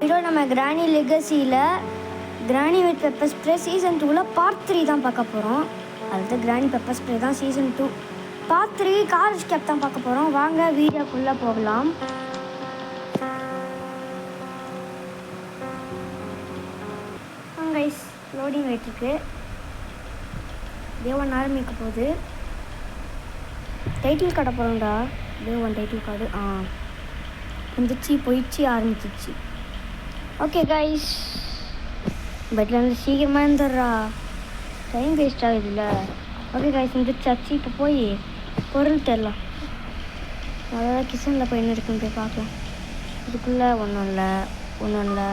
இதோ நம்ம கிராணி லெகசியில் கிராணி வித் பெப்பர் ஸ்ப்ரே சீசன் 2ல் பார்ட் 3 தான் பார்க்க போகிறோம். அதுதான் கிராணி பெப்பர் ஸ்ப்ரே தான் சீசன் 2. பார்ட் 3 கார் எஸ்கேப் தான் பார்க்க போகிறோம். வாங்க வீடியோக்குள்ளே போகலாம். கைஸ் லோடிங் ஆகிட்டுருக்கு. தேவன் ஆரம்பிக்க போகுது. டைட்டில் கார்டை போகிறோம்டா. தேவன் டைட்டில் கார்டு வந்துச்சு, போயிடுச்சு, ஆரம்பிச்சிச்சு. ஓகே கைஸ், பெட்டில் வந்து சீக்கிரமாக இருந்துடுறா, டைம் வேஸ்ட் ஆகுதுல்ல. ஓகே கைஸ், வந்துச்சாச்சு. இப்போ போய் பொருள் தரலாம். அதாவது கிச்சனில் போய் என்ன இருக்குன்னு போய் பார்க்கலாம். இதுக்குள்ளே ஒன்றும் இல்லை. இதுக்குள்ளே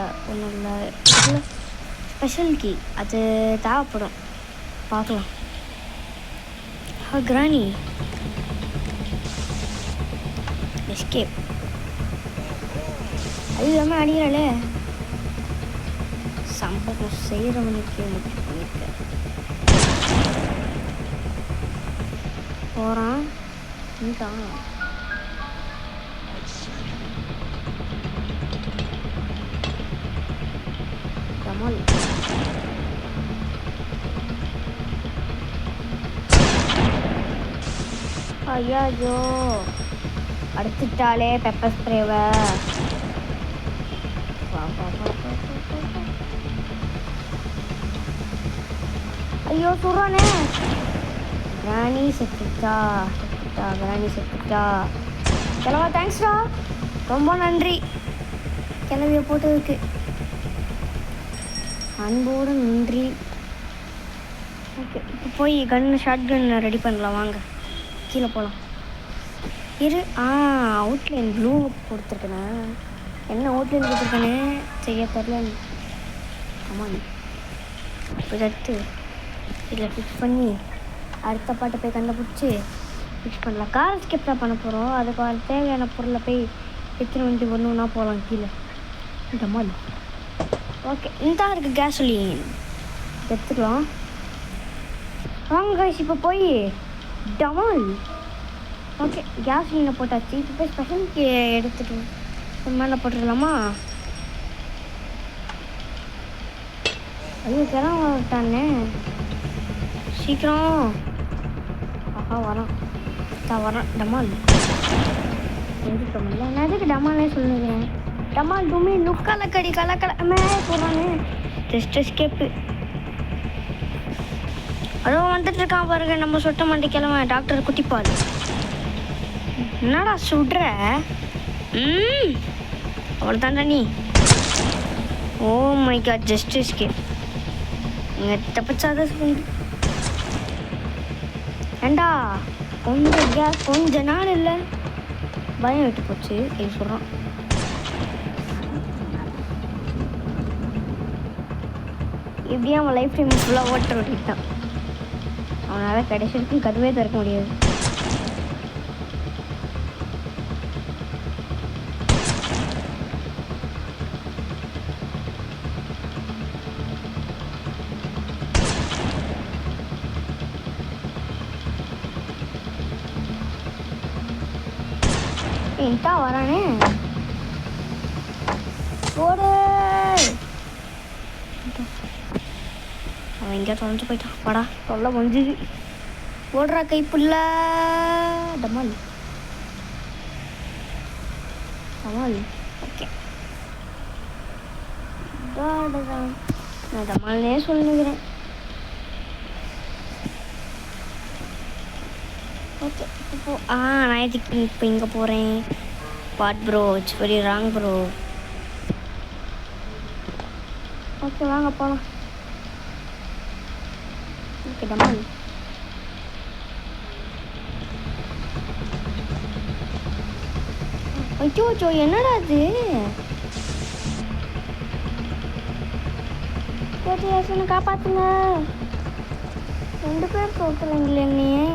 ஸ்பெஷல் கீ அது தேவைப்படும், பார்க்கலாம். கிராணி எஸ்கேப். அது இல்லாமல் அடிக்கிறாளே, சம்பவம் செய்கிறவனுக்கு முக்கிய பண்ணியிருக்க போகிறான். இன்ட்டான் கமல். ஐயாஜோ அடுத்துட்டாலே பெப்பர் ஸ்ப்ரேவை. ஐயோ சொல்கிறானே. கிராணி செத்துட்டா. கிளவா தேங்க்ஸ்டா, ரொம்ப நன்றி கிளவியை போட்டதுக்கு, அன்போடு நன்றி. ஓகே, இப்போ போய் ஷார்ட் கன் ரெடி பண்ணலாம். வாங்க கீழே போகலாம். அவுட்லைன் ப்ளூ கொடுத்துருக்கேனே, என்ன அவுட்லைன் கொடுத்துருக்கேனே செய்ய தெரில. ஆமாம், இப்போ எடுத்து இதில் ஃபிக்ஸ் பண்ணி அடுத்த பாட்டை போய் கண்டுபிடிச்சி ஃபிக்ஸ் பண்ணலாம். கார் ஸ்கெப் தான் பண்ண போகிறோம். அதுக்கு தேவையான பொருளை போய் எத்தனை வந்து ஒன்றுனா போகலாம் கீழே. இந்த மாதிரி ஓகே, இந்த இருக்குது கேஸ்லின் எடுத்துக்கலாம். வாங்க கைஸ், இப்போ போய் டமால். ஓகே, கேஸ்லினை போட்டாச்சு. இப்போ போய் ஸ்பெஷலுக்கு எடுத்துட்டு மேலே போட்டுடலாமா? ஐயோ கிளம்ப விட்டானே, சீக்கிரம். வரான் டமால். எதுக்கமில்ல, நான் எதுக்கு டமால்னே சொல்லுறேன். டமால் டூமே லுக்கலக்கடி கலக்கலமே போகிறானே. Just escape. அதுவும் வந்துட்டு இருக்கான் பாருங்க, நம்ம சொட்ட மாட்டி கிளம்ப. டாக்டர் குட்டிப்பால். என்னடா சுடுற? அவ்வளோதான்டா நீ. Oh my god, just escape. இங்கே தப்பிச்சாத சொல்லு. ஏண்டா கொஞ்ச நாள் இல்லை, பயம் விட்டு போச்சு. இது சொல்கிறான். இப்படியே அவன் லைஃப் டைம் ஃபுல்லாக ஓட்ட ஓட்டிட்டான். அவனால் கடைசி வரைக்கும் கதவே திறக்க முடியாது. இன்ட்டா வரானே, ஓடு. அவன் எங்கேயா தொலைஞ்சு போயிட்டான். வாடா, தொல்லை முடிஞ்சுது. ஓடுறா கைப்புள்ள. டமால். ஓகே, நான் டமால்னே சொல்லுகிறேன். ஓகே, இப்போ நான் எதுக்கு இப்போ இங்கே போகிறேன்? What bro, it's very wrong bro. Okay வாங்க போகலாம். ஓகே டமால். ஐயோ என்னடா அது? யேசுன்னு காப்பாற்றுங்க. 2 பேர் போட்டலைங்களே என்னையே.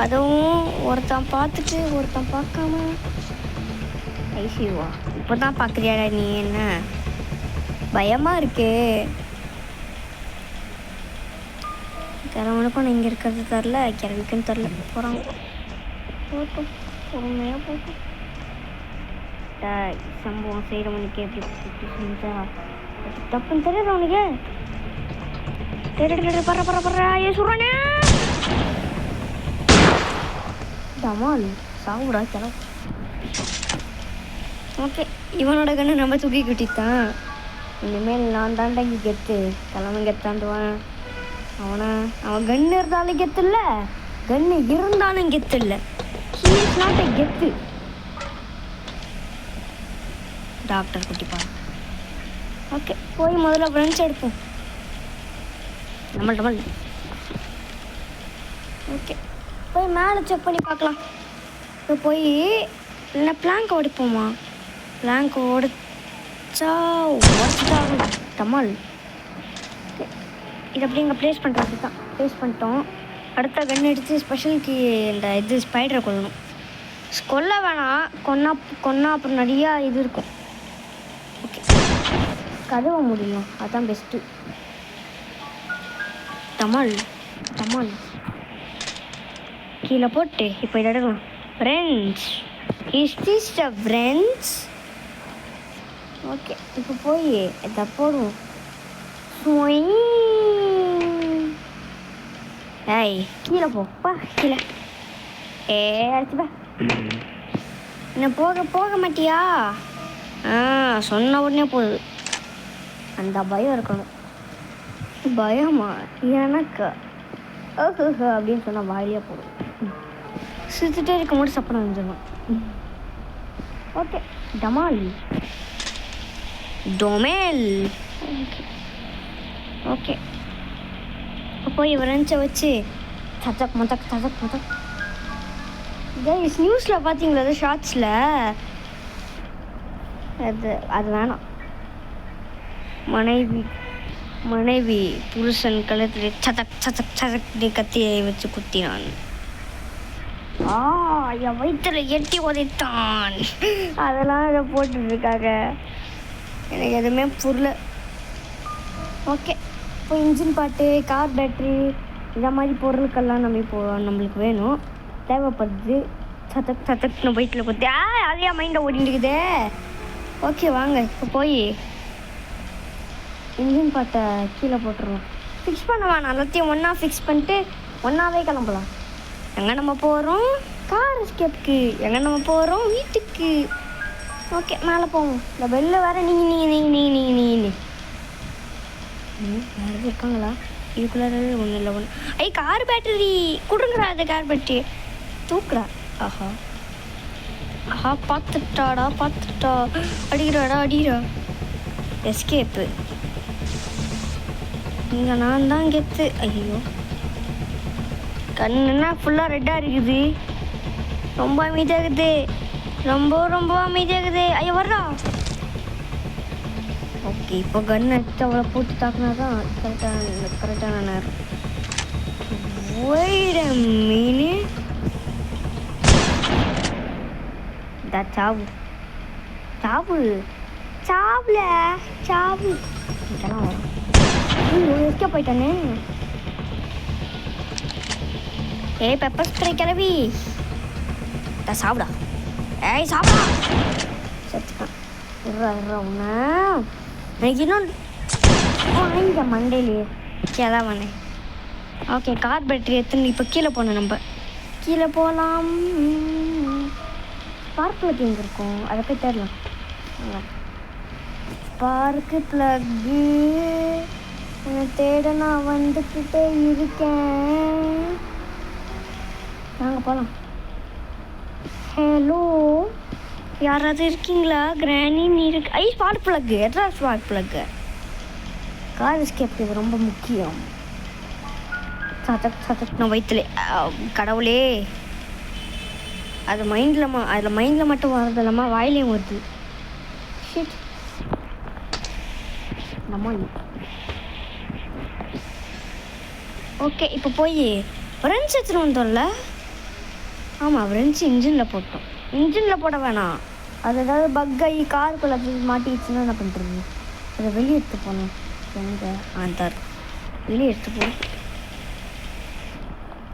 அதுவும் ஒருத்தன் பார்த்துட்டு ஒருத்தன் பார்க்காம. ஐசிவா, இப்போ தான் பார்க்குறியாடா நீ? என்ன பயமாக இருக்கே. கிழவனுக்கும் இங்கே இருக்கிறது தெரில, கிழவிக்கும் தெரில. போகிறாங்க, போட்டும் பொறுமையாக போட்டும். சம்பவம் செய்கிறவனுக்கு எப்படி செஞ்சா தப்புன்னு தெரியுது அவனுக்கு. பர்ற ஏ சொல்கிறானே டமால் சாவுடா கிளம். ஓகே, இவனோட கண்ணு நம்ம தூக்கி கட்டித்தான். இனிமேல் நான் தாண்டா இங்கே கெத்து கிளம்பு கெத்தாண்டுவான் அவன் கன்று இருந்தாலும் கெத்து இல்லை, கன்று இருந்தாலும் கெத்து இல்லை. ஹீ இஸ் நாட் எ கெத்து. டாக்டர் குட்டிப்பா. ஓகே, போய் முதல்ல ஃப்ரெண்ட்ஸ் எடுப்போம். டமல் ஓகே, போய் மேலே செக் பண்ணி பார்க்கலாம். இப்போ போய் இல்லை பிளாங்க் உடைப்போமா? பிளாங்க் உடைச்சா டமால். இது அப்படி இங்கே ப்ளேஸ் பண்ணுறது தான். ப்ளேஸ் பண்ணிட்டோம். அடுத்த கன் எடுத்து ஸ்பெஷலுக்கு இந்த ஸ்பைடரை கொல்லணும். கொல்ல வேணாம், கொன்னா அப்புறம் நிறையா இது இருக்கும். ஓகே, கதவை முடியலாம், அதுதான் பெஸ்ட்டு. டமால் கீழே போட்டு இப்போ இதை எடுக்கலாம். Friends, is this the friends? Okay, இப்போ போய் இதை போடுவோம். ஏய் கீழே போப்பா, கீழே அடிச்சுப்பா. என்ன போக மாட்டியா? சொன்ன உடனே போகுது. அந்த பயம் இருக்கணும். பயமா எனக்கு அப்படின்னு சொன்னால் வாயிலே போடும். சுற்றிட்டே இருக்கும்போது சப்பனம் வந்துடணும். ஓகே, டொமேல். ஓகே, போய் ஃப்ரெண்ட்ஸை வச்சு ததக் மதக் கைஸ், நியூஸில் பார்த்தீங்களா அது ஷார்ட்ஸில்? அது வேணாம். மனைவி புருஷன் கழுத்தில் சதக் கத்தியை வச்சு குத்தினான். என் வயிற்றுல எட்டி உதைத்தான். அதெல்லாம் இதை போட்டுருக்காங்க. எனக்கு எதுவுமே புரியல. ஓகே, இப்போ இன்ஜின் பாட்டு, கார் பேட்ரி, இந்த மாதிரி பொருட்கள்லாம் நம்மளுக்கு வேணும், தேவைப்படுது. சதக்னு வயிற்றுல குத்தி அதையா மைண்டை ஓடிட்டுக்குதே. ஓகே வாங்க, இப்போ போய் இன்ஜின் பாட்டை கீழே போட்டுருவோம். ஃபிக்ஸ் பண்ண வேணாம், எல்லாத்தையும் ஒன்றா ஃபிக்ஸ் பண்ணிட்டு ஒன்றாவே கிளம்பலாம். எங்கே நம்ம போகிறோம்? கார் எஸ்கேப்புக்கு. எங்கே நம்ம போகிறோம்? வீட்டுக்கு. ஓகே, மேலே போவோம். இந்த வெளில வேறு நீ யாரும் இருக்காங்களா? இதுக்குள்ளே ஒன்றும் இல்லை ஒன்று. கார் பேட்டரி கொடுங்கடா. அது கார் பேட்டரி தூக்குறா. ஆஹா பார்த்துட்டா. அடிக்கிறா. எஸ்கேப்பு. இங்கே நான் தான் கெத்து. ஐயோ, கண்ணுன்னா ஃபுல்லாக ரெட்டாக இருக்குது. ரொம்ப அமைதியாகுது. ரொம்ப அமைதியாகுது. ஐயோ வர்றா. ஓகே, இப்போ கன் எடுத்து அவளை போட்டு தாக்குனா தான் கரெக்டான நேரம். Wait a minute. சாவு இதெல்லாம் வரும். எஸ்கே போயிட்டானே. பெப்பர் ஸ்ப்ரே கிளவி சாப்பிடா. சாப்பிடா. செத்துக்கான். உன்ன எனக்கு இன்னும் மண்டேலையே கேதான் பண்ணேன். ஓகே, கார் பேட்டரி எடுத்துன்னு இப்போ கீழே போனோம். நம்ம கீழே போகலாம். ஸ்பார்க் ப்ளக் எங்கே இருக்கும்? அதை போய் தேடலாம். ஸ்பார்க்கு ப்ளக்கு உன்னை தேட நான் வந்துக்கிட்டே இருக்கேன். நாங்கள் போகலாம். ஹலோ, யாராவது இருக்கீங்களா? கிராணி நீ இருக்கு. Spark plug. எட்ரா ஸ்பார்க் ப்ளக்கு. கார் எஸ்கேப் இது ரொம்ப முக்கியம். சதக் நான் வயிற்றுல. கடவுளே, அது மைண்டில் மட்டும் வர்றது இல்லாமல் வாயிலையும் வருது. ஷிட். ஓகே, இப்போ போய் ஃப்ரெண்ட்ஸ் எடுத்துகிட்டு வந்தோம்ல. ஆமாம், ஃப்ரெண்ட்ஸ் இன்ஜினில் போட்டோம். இன்ஜினில் போட வேணாம். அது ஏதாவது பக்காகி காருக்குள்ளே மாட்டிடுச்சுன்னா என்ன பண்ணுறது? அதை வெளியே எடுத்து போகணும். எங்கே ஆந்தார் வெளியே எடுத்து போகணும்.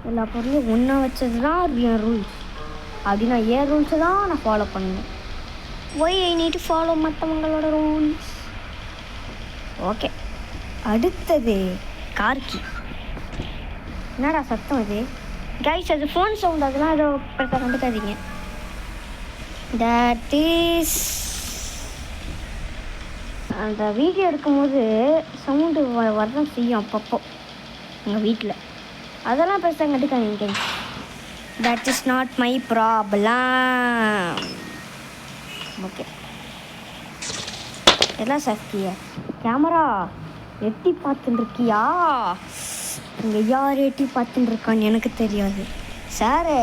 எல்லா பொருளையும் ஒன்றா வச்சது தான் என் ரூல்ஸ். அப்படின்னா என் ரூல்ஸை தான் நான் ஃபாலோ பண்ணணும். Why I need to follow மற்றவங்களோட ரூல்ஸ். ஓகே, அடுத்தது கார்கி. என்னடா சத்தம் இது கைஸ்? அது ஃபோன் சவுண்ட், அதெல்லாம் ஏதோ பெருசாக கண்டுக்காதீங்க. தட் இஸ் அந்த வீடியோ எடுக்கும்போது சவுண்டு வரதான் செய்யும் அப்பப்போ எங்கள் வீட்டில். அதெல்லாம் பெருசாக கண்டுக்காதீங்க guys. That is not my problem. Okay, எல்லாம் சக்தியா கேமரா எட்டி பார்த்துட்டு இருக்கியா? இங்கே யார் எட்டி பார்த்துட்டு இருக்கான்னு எனக்கு தெரியாது சார்,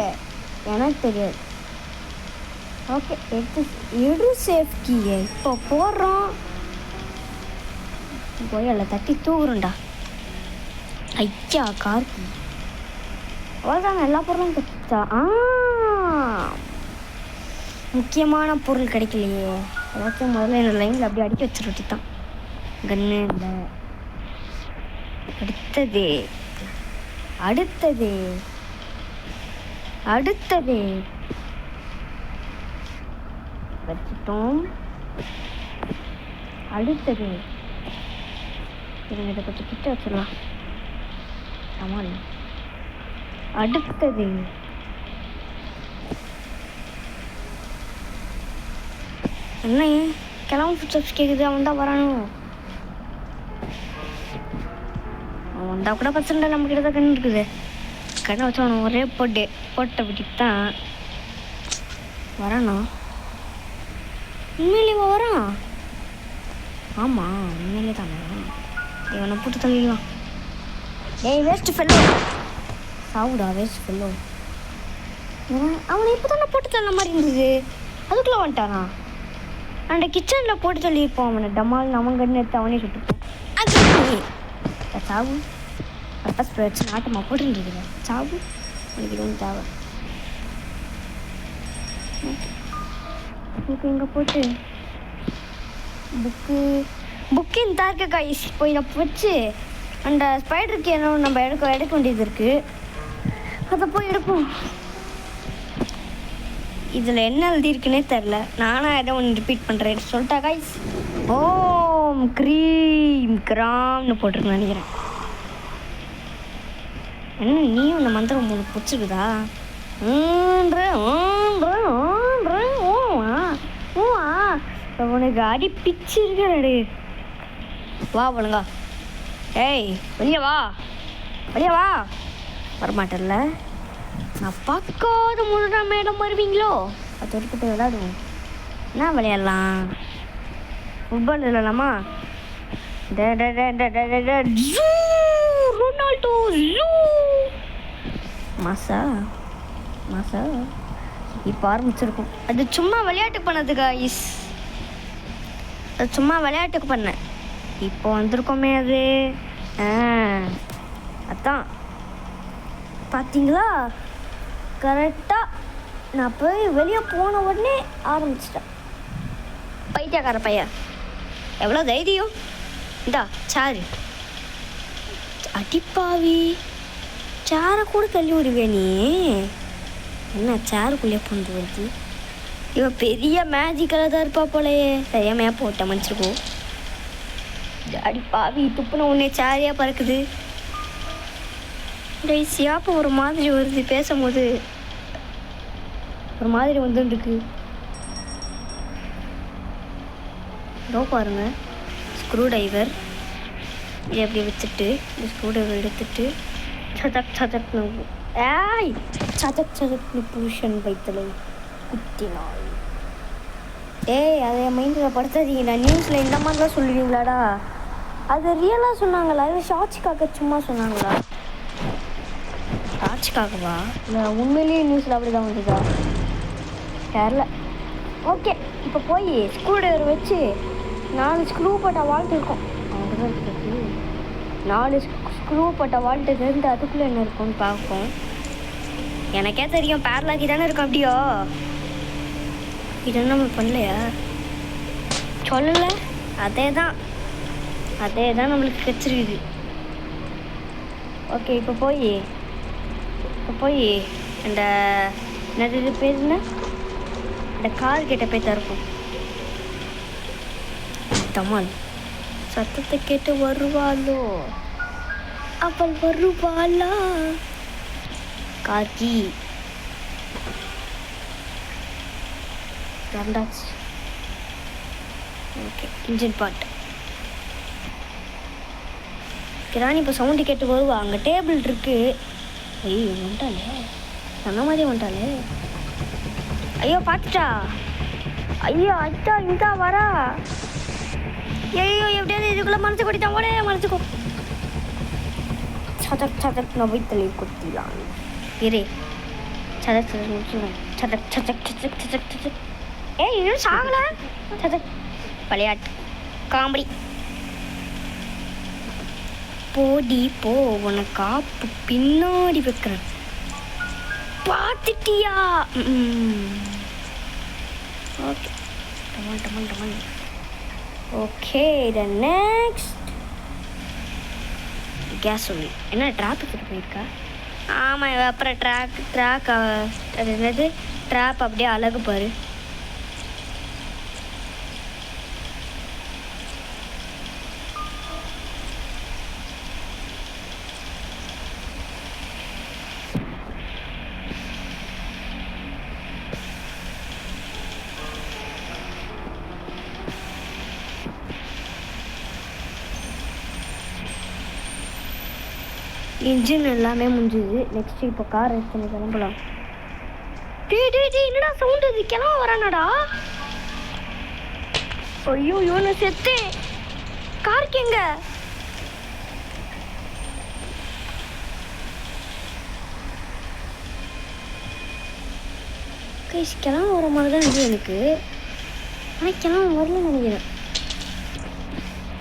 எனக்கு தெரியாது. ஓகே, எடு சேஃப்டியை இப்போ போடுறோம். கோயிலில் தட்டி தூக்குறோண்டா. ஐயா கார்கி அவ்வளோதாங்க, எல்லா பொருளும் கற்றுத்தா. முக்கியமான பொருள் கிடைக்கலையே. ஏதாச்சும் முதல்ல என்னோட லைனில் அப்படியே அடிக்க வச்சுருட்டு தான் கன்னு இல்லை. அடுத்தது அடுத்தது அடுத்தது வச்சுட்டோம். அடுத்தது இதை கொஞ்சம் கிட்ட வச்சிடலாம். ஆமாம், அடுத்தது என்ன கிளம்பு ஃபுட்ஸ்டெப்ஸ் கேட்குது. அவன் தான் வரானும். அவன் வந்தால் கூட பசங்க நம்மக்கிட்ட தான் கண்ணு இருக்குது. கண்ணை வச்சு அவனை ஒரே போட்ட விட்டுட்டு தான் வரானோ. உண்மையிலே வரான். ஆமாம், உண்மையிலே தானே. இவனை போட்டு தள்ளிடலாம். ஏய் வேஸ்ட் ஃபெல்லோ, சாவுடா வேஸ்ட் ஃபெல்லோ. அவனை இப்போ தானே போட்டு தள்ள மாதிரி இருந்தது, அதுக்குள்ளே வந்துட்டானா? அந்த கிச்சனில் போட்டு தள்ளியிருப்போம் அவனை. டமால் அவன் கண்ணு எடுத்து அவனே சுட்டுப்போம். சாவு பர்பஸ் வச்சு நாட்டமாக போட்டுருக்குது. சாவு எனக்கு இது ஒன்று தேவை. புக்கு இங்கே போட்டு புக்கு இந்த இருக்க காய்ஸ் போய் நான் வச்சு அந்த ஸ்பைடருக்கு என்ன நம்ம எடுக்க வேண்டியது இருக்குது. அதை போய் எடுப்போம். இதில் என்ன எழுதியிருக்குன்னே தெரில. நானாக எதோ ஒன்று ரிப்பீட் பண்ணுறேன். சொல்லிட்டா காய்ஸ்? ஓம் க்ரீம் கிராம்னு போட்டிருக்கேன் நினைக்கிறேன். என்ன நீயும் இந்த மந்திரம் உங்களுக்கு பிடிச்சிருக்குதா? உனக்கு அடி பிச்சு இருக்கிறாடு. வா ஒழுங்கா. ஏய் வெளியே வா, வெளியே வா. வரமாட்டேன்ல. நான் பார்க்காத முழுடா மேடம் வருவீங்களோ? அது வரைக்கும் விளையாடுவோம். என்ன விளையாடலாம்? ஃபுட்பால் விளையாடலாமா? ரொனால்டோ மாசா மாசா இப்போ ஆரம்பிச்சிருக்கும். அது சும்மா விளையாட்டுக்கு பண்ணது காய்ஸ். அது சும்மா விளையாட்டுக்கு பண்ணேன். இப்போ வந்திருக்கோமே அது. அதான் பார்த்தீங்களா, கரெக்டாக நான் போய் வெளியே போன உடனே ஆரம்பிச்சிட்டேன். பைத்தியக்கார பையன், எவ்வளோ தைரியம்! இந்தா சாரு. அடிப்பாவி, சேரை கூட தள்ளி விடுவே நீ. என்ன சேருக்குள்ளே கொண்டு வருது? இவன் பெரிய மேஜிக்கலாக தான் இருப்பா போலையே. தெரியாமையா போட்ட மன்னிச்சிருக்கோம். அடிப்பாவி, துப்புன உடனே சேரையாக பறக்குது. சியாப்பு ஒரு மாதிரி வருது. பேசும்போது ஒரு மாதிரி வந்துருக்கு. இதோ பாருங்க, ஸ்க்ரூ டைவர். இதை அப்படி வச்சுட்டு இந்த ஸ்க்ரூ டைவர் எடுத்துட்டு சதக் சதக்னு சதக் சதக்னு பூஷன் வைத்தலை குத்தினாள். அதை மைண்டில் படுத்தாதீங்க. நான் நியூஸில் இந்த மாதிரிலாம் சொல்லுவீங்களாடா? அது ரியலாக சொன்னாங்களா? அது ஷாட்சிக்காக சும்மா சொன்னாங்களா? ஷாட்சிக்காகவா இல்லை உண்மையிலேயே நியூஸில் அப்படி தான் வந்துதா? தெரில. ஓகே, இப்போ போய் ஸ்க்ரூ ட்ரைவர் வச்சு 4 ஸ்க்ரூ போட்ட வால்ட் இருக்கும். அவங்க இருக்குது 4 ஸ்க்ரூ போட்ட வால்ட்டு தெரிந்து அதுக்குள்ளே என்ன இருக்கும்னு பார்ப்போம். எனக்கே தெரியும் பேரலாக்கி தானே இருக்கும். அப்படியோ இதெல்லாம் நம்ம பண்ணலையா? சொல்லலை. அதே தான் நம்மளுக்கு கிடச்சிருக்குது. ஓகே, இப்போ போய் அந்த என்னது பேர் என்ன, அந்த கார் கிட்ட போய் திறப்போம். தமால் சத்தத்தை கேட்டு வருவாளோ, அவள் வருவாளா? காக்கி ரெண்டாச்சு. ஓகே, இன்ஜின் பாட்டு கிராணி இப்போ சவுண்டு கேட்டு வருவா. அங்கே டேபிள் இருக்கு. ஐயோ வந்துட்டாலே, சொன்ன மாதிரி வந்துட்டாலே. ஐயோ பார்த்துட்டா. ஐயோ அச்சா இந்தா வரா. ஐயோ எப்படியாவது இதுக்குள்ளே மனசு கொட்டித்தான். ஓடே மனசுக்கோ. சதக் சதக் நபைத்தலை கொத்திலாம் இரு. சதக் சதக் முடிச்சுடுவேன். சதக் சதக் சதக் சதக் சதக். ஏய் இன்னும் சாகல. சதக் விளையாட்டு காமெடி. போடி போ, உனக்கு காப்பு பின்னாடி வைக்கிறேன். பார்த்துட்டியா? ஓகே டமால் டமால் டமால். ஓகே த நெக்ஸ்ட் கேஸ் சொல்லி என்ன ட்ராப்புக்கு போயிருக்கா? ஆமாம், அப்புறம் ட்ராக் அது என்னது ட்ராப் அப்படியே அழகு பாரு. இன்ஜின் எல்லாமே முடிஞ்சுது. நெக்ஸ்ட் இப்போ கார் எடுத்து கிளம்பலாம். என்னடா சவுண்ட் அது? கிளம்ப வரானடா. ஐயோ யோனு செத்து. காருக்கு எங்க? கிளம்ப வர மாதிரி தான் இருந்தது எனக்கு. ஆனால் கிளம்ப வரல நினைக்கிறேன்.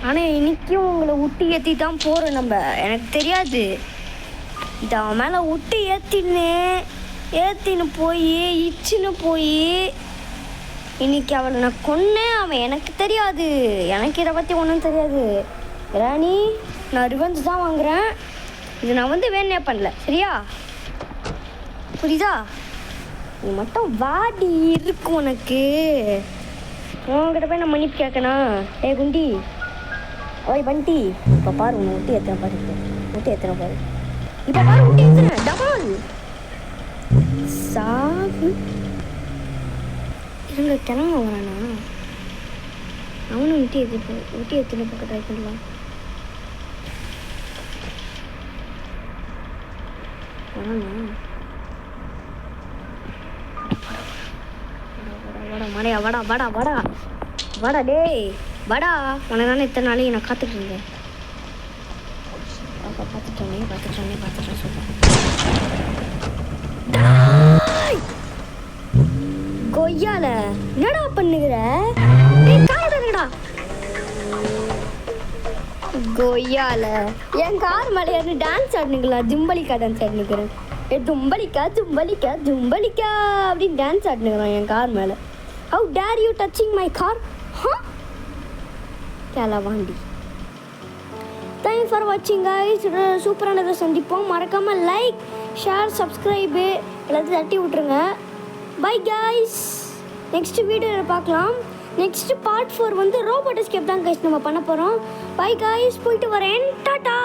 ஆனால் இன்னைக்கும் உங்களை விட்டு ஏற்றி தான் போகிறோம் நம்ம. எனக்கு தெரியாது. இது அவன் மேலே விட்டு ஏற்றின்னு போய் இச்சின்னு போய் இன்னைக்கு அவளை நான் கொன்னேன். அவன் எனக்கு தெரியாது. எனக்கு இதை பற்றி ஒன்றும் தெரியாது. ராணி, நான் ரிவெஞ்ச் தான் வாங்குகிறேன். இது நான் வந்து வேணே பண்ணல, சரியா? புரியுதா? நீ மட்டும் வாடி இருக்கும் உனக்கு. உங்ககிட்ட போய் நான் மன்னிப்பு கேட்கணும். ஏ குண்டி, ஓய் பண்டி, இப்போ பாரு உன்னை விட்டு ஏற்றுன பாரு. விட்டு ஏற்றுன பாரு. இப்போ பாரு விட்டு ஏற்றுன டமால் சாவு. இருங்க கிளம்ப வரானா? அவனும் விட்டு ஏற்றுன பக்கம் ட்ரை பண்ணலாம். வரானா? வாடா மாடையா, வாடா வாடா வாடா வாடா. டேய் வாடா, உன்னை தானே இத்தனை நாளைக்கு நான் காத்துட்டு இருந்தேன். பார்த்துட்டேன் சொல்லுவேன். கொய்யால என்னடா பண்ணுகிற? காரடா கொய்யால என் கார் மேலே ஏறி டான்ஸ் ஆடினுங்களா? ஜும்பலிக்கா டான்ஸ் ஆடினுக்கிறேன். தும்பலிக்கா தும்பலிக்கா தும்பலிக்கா அப்படின்னு டான்ஸ் ஆடினுக்கிறான் என் கார் மேலே. How dare you touching my car? கேலவாண்டி. தேங்க்ஸ் ஃபார் வாட்சிங் கைஸ். சூப்பரானதை சந்திப்போம். மறக்காமல் லைக், ஷேர், சப்ஸ்கிரைபு எல்லாத்தையும் தட்டி விட்ருங்க. Bye guys. நெக்ஸ்ட் வீடியோவில் பார்க்கலாம். நெக்ஸ்ட் பார்ட் 4 வந்து ரோபோட் எஸ்கேப் தான் கைஸ் நம்ம பண்ண போகிறோம். பை கைஸ், போயிட்டு வரேன். டாடா.